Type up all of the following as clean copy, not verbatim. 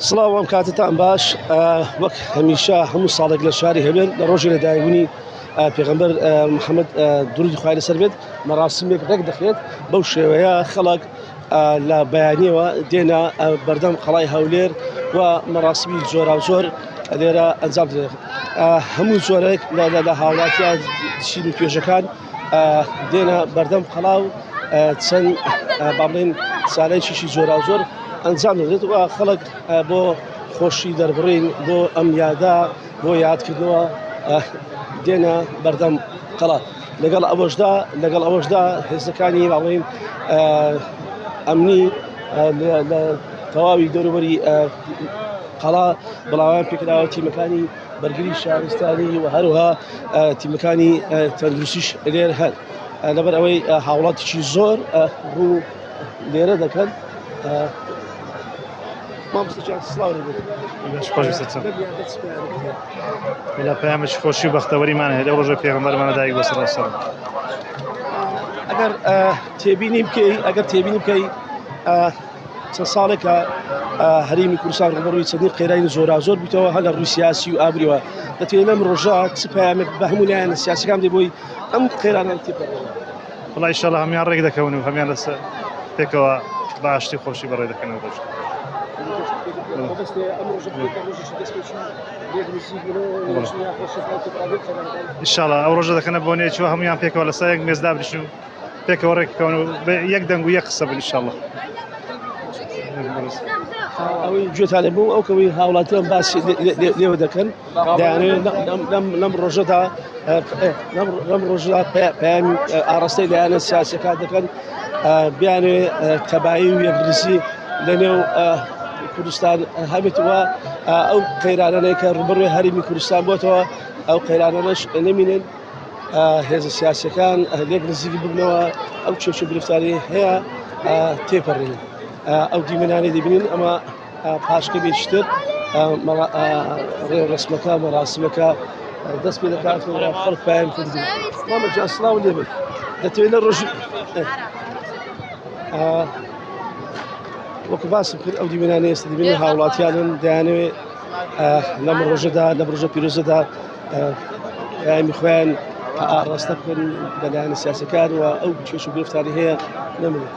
سڵاوام کاتتان باش وەک هەمیشە هەموو ساڵێک لە شاری هەبێت لە ڕۆژی لەدایکبوونی پێغەمبەر محەممەد دوروودی خوای لەسەر بێت مەراسیمێک ڕێک دەخرێت بەو شێوەیە خەڵک لە بەیانیەوە دێنە بەردەم قەڵای هەولێر و مەراسیمی زۆرا و زۆر لێرە ئەنجام دێت. هەموو زۆرێک لە هاوڵاتیان شین و توێژەکان دێنە بەردەم قەڵاو چەند با بڵێن سالێکیشی زۆرا و زۆر ئەنجام دەدرێت و خەڵک بۆ خۆشی دەربڕین بۆ ئەم یادا بۆ یادکردنەوە دێنە بەردەم قەڵا. لەگەڵ ئەوەشدا هێزەکانی باڵێن ئەمنی لە تەواوی دەوروبەری قەڵا بڵاویان پێکراوە تیمەکانی بەرگری شارستانی و هەروها تیمەکانی تەندروستیش لێر هەن لەبەر ئەوەی هاوڵاتیی زۆر ڕوو لێرە دەکەن. لە پەیامێکی خۆشی و بەختەوەریمان هەیە لەو ڕۆژە پێغەمبەرمانە دایک بەسەر وسەلام. ئەگەر تێبینی بکەی چەند ساڵێکە هەرێمی کوردستان ڕوبەڕووی چەندین قێرانی زۆرا زۆر بیتەوە هەر لە ڕووی سیاسی و ئابریوە دەتوێت لەم ڕۆژە چ پەیامێک بە هەموو لایەنە سیاسیەکان دێ بۆی ئەم قێرانان تێپەڕێنەوە. وەڵای ئینشاڵڵا هەمیان ڕێک دەکەون و هەمیان لەسەر پێکەوە باشتی خۆشی بەڕێ دەکەنەوە ڕۆژ. ئینشاڵڵا ئەو ڕۆژە دەکەنە بۆ نێچوە هەمویان پێکەوە لەسەر یەک مێزدا بریشن و پێکەوە ڕێکەکەون و یەک دەنگ و یەک قسە بن ئینشاڵڵا. ئەوەی گوێتان لێ بوو ئەو کەوەی هاوڵاتیان باسی لێوە دەکەن دەیانێت لەم ڕۆژەدا پەیامی ئاڕاستەی لایەنە سیاسیەکان دەکەن بیانێ تەبایی و یەکدرسی لەنێو کوردستان هەبێتەوە. ئەو قەیرانانەی کە ڕوبەڕووی هەرێمی کوردستان بۆتەوە ئەو قەیرانانەش نەمینن هێزە سیاسیەکان لێک نزیکی ببنەوە ئەو چێشە گرفتاری هەیە تێپەڕێن. ئەو دیمەنانەی دەبینین ئەمە پاشکە بێتتر ڕێڕسمەکە مەراسمەکە دەست پێ دەکات خەڵک پایان کردن. مامەجان سڵاو لێبێت دەتەوێت لە ڕۆژی وەکو باسم کرد ئەو دیمەنانەی ئێستا دەبینین هاوڵاتیانن دەیانەوێت لەم ڕۆژەدا لە ڕۆژە پیرۆزەدا پایامی خۆیان ئاڕاستە بکەن بەلایەنە سیاسەکان و ئەو چێش و گرفتاری هەیە نەمێت.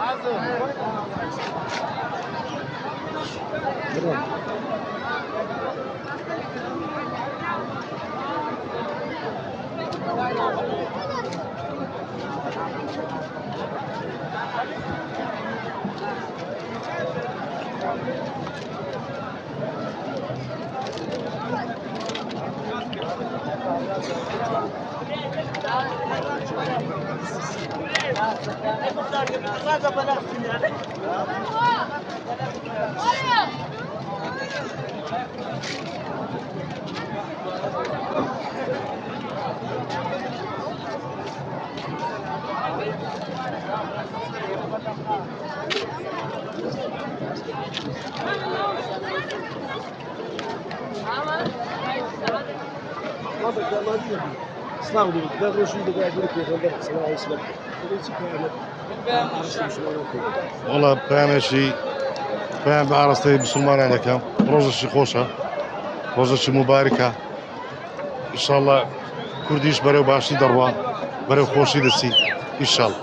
والله پەیامێکی پەیام بە ئاڕاستەی موسڵمانان دەکەم. ڕۆژێکی خۆشە، ڕۆژێکی موبارکە. ئینشاڵڵا کوردیش بەرەو باشی دەڕوا بەرەو خۆشی دەچی ئینشاڵڵا.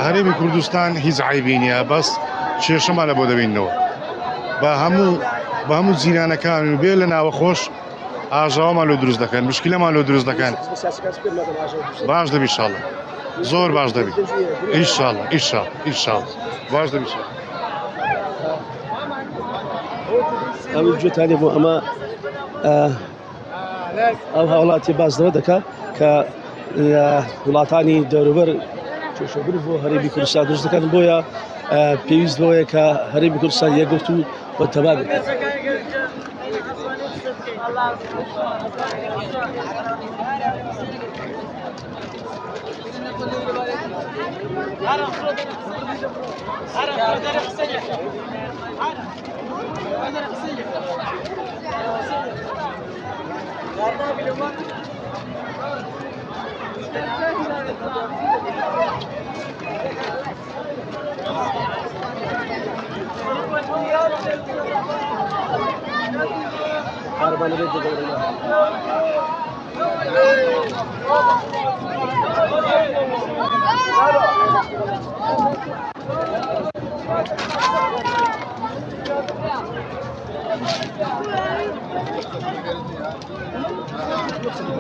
هەرێمی کوردستان هیچ عیبی نییە بەس کێشەمانە بۆ دەبینەوە بە هەموو جیرانەکان و بێ لە ناوە خۆش ئاژاوامان لۆ دروست دەکەن مشکلەمان لۆ دروست دەکەن. باش دەبی ئینشاڵڵا زۆر باش دەبی ئینشاڵڵا ئینشاڵڵا باش دەبی. ئەوەی گوێتان لێ بۆ ئەمە ئەو هاوڵاتی بازدەوە دەکات کە لە وڵاتانی دەوروبەر کێشەگر بۆ هەرێمی کوردستان دروست دەکەن بۆیە پێویست بەوەیە کە هەرێمی کوردستان یەکگرت و بەتەبا بێت. Yardım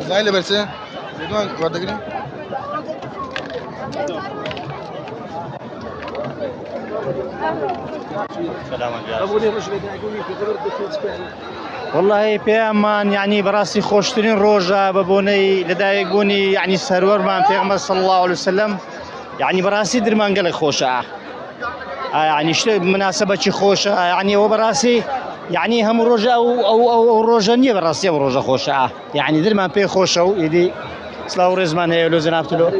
Zaile verse. Ridwan vardagini. والله بيامان يعني براسي خوشترين روجا ببوني لدايق بوني يعني سرور مان بيغمبر صلى الله عليه وسلم يعني براسي درمان قال خوشة يعني شو مناسبة شي خوشة يعني وبراسي يعني هم روجا او روجا نيه براسي او روجا خوشة يعني درمان بي خوشة يدي سلاو رزمان هي لو زنابتلو